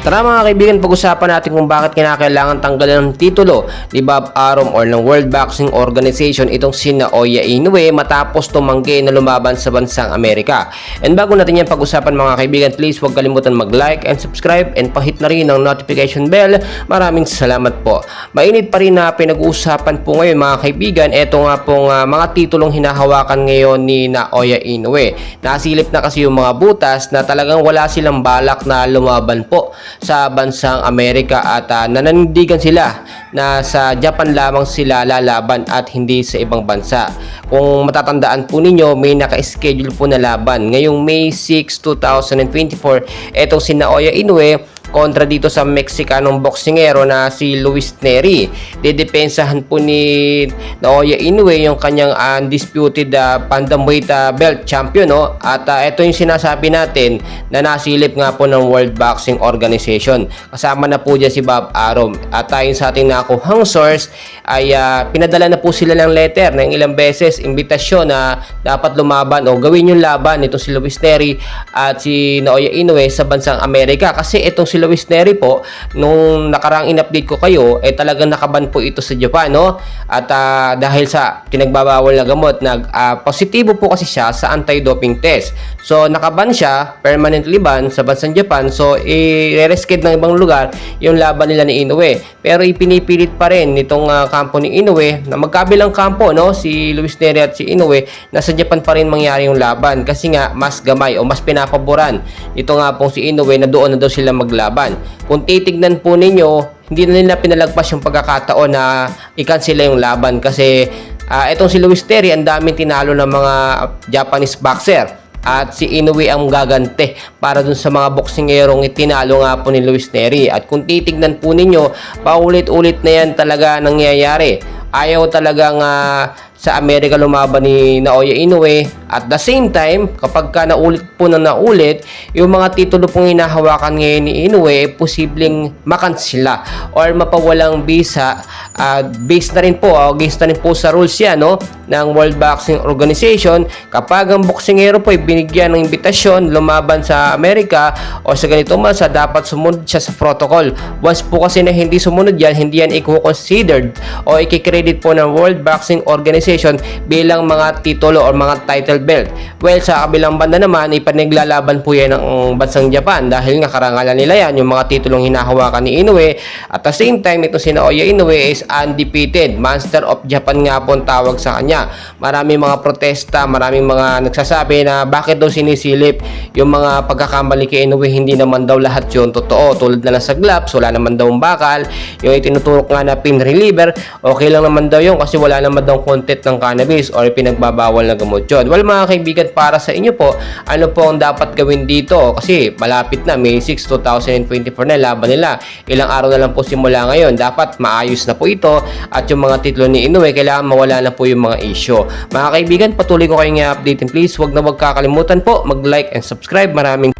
Tara mga kaibigan, pag-usapan natin kung bakit kinakailangan tanggalan ng titulo ni Bob Arum or ng World Boxing Organization itong si Naoya Inoue matapos tumanggi na lumaban sa bansang Amerika. And bago natin yan pag-usapan mga kaibigan, please huwag kalimutan mag-like and subscribe and pahit na rin ang notification bell. Maraming salamat po. Mainit pa rin na pinag-uusapan po ngayon mga kaibigan, eto nga pong mga titulong hinahawakan ngayon ni Naoya Inoue. Nasilip na kasi yung mga butas na talagang wala silang balak na lumaban po sa bansang Amerika at nananindigan sila na sa Japan lamang sila lalaban at hindi sa ibang bansa. Kung matatandaan po ninyo, may naka-schedule po na laban ngayong May 6, 2024 etong si Naoya Inoue kontra dito sa Mexicanong boksingero na si Luis Nery. Didepensahan po ni Naoya Inoue yung kanyang undisputed bantamweight belt champion, no? At ito yung sinasabi natin na nasilip nga po ng World Boxing Organization. Kasama na po dyan si Bob Arum. At ayon sa ating nakuhang source ay pinadala na po sila ng letter ng ilang beses, imbitasyon na dapat lumaban o gawin yung laban itong si Luis Nery at si Naoya Inoue sa bansang Amerika. Kasi itong si Luis Nery po, nung nakarang in-update ko kayo, talagang nakaban po ito sa Japan, no? At dahil sa pinagbabawal na gamot, positibo po kasi siya sa anti-doping test. So, nakaban siya, permanently ban sa bansang Japan. So, i-resked ng ibang lugar yung laban nila ni Inoue. Pero ipinipilit pa rin nitong kampo ni Inoue na magkabilang kampo, no? Si Luis Nery at si Inoue, nasa Japan pa rin mangyari yung laban kasi nga mas gamay o mas pinapaboran ito nga pong si Inoue na doon na daw sila maglaban. Kung titignan po ninyo, hindi na nila pinalagpas yung pagkakataon na i-cancel yung laban kasi itong si Luis Nery ang daming tinalo ng mga Japanese boxer at si Inoue ang gagante para dun sa mga boksingerong itinalo nga po ni Luis Nery. At kung titignan po ninyo, paulit-ulit na yan talaga nangyayari. Ayaw talagang sa Amerika lumaban ni Naoya Inoue. At the same time, kapag ka naulit po na naulit, yung mga titulo pong hinahawakan ngayon ni Inoue, posibleng makansila or mapawalang visa. Based na rin po, against na rin po sa rules yan, no, ng World Boxing Organization. Kapag ang boksingero po ay binigyan ng imbitasyon lumaban sa Amerika o sa ganito bansa, dapat sumunod siya sa protocol. Once po kasi na hindi sumunod yan, hindi yan i-considered o i-credit po ng World Boxing Organization bilang mga titulo o mga title belt. Well, sa kabilang banda naman, ipanaglalaban po yan ng bansang Japan dahil nga karangalan nila yan, yung mga titulong hinahawakan ni Inoue. At the same time, ito si Naoya Inoue is undefeated. Master of Japan nga po ang tawag sa kanya. Maraming mga protesta, maraming mga nagsasabi na bakit daw sinisilip yung mga pagkakamali kay Inoue. Hindi naman daw lahat yun totoo. Tulad na lang sa gloves, wala naman daw bakal. Yung itinuturok nga na pain reliever, okay lang naman daw yun kasi wala naman daw content ng cannabis or pinagbabawal na gamot yun. Well mga kaibigan, para sa inyo po, ano po ang dapat gawin dito? Kasi malapit na, May 6, 2024 na laban nila. Ilang araw na lang po simula ngayon. Dapat maayos na po ito at yung mga titulo ni Inoue, kailangan mawala na po yung mga issue. Mga kaibigan, patuloy ko kayong i-update and please huwag kakalimutan po mag-like and subscribe. Maraming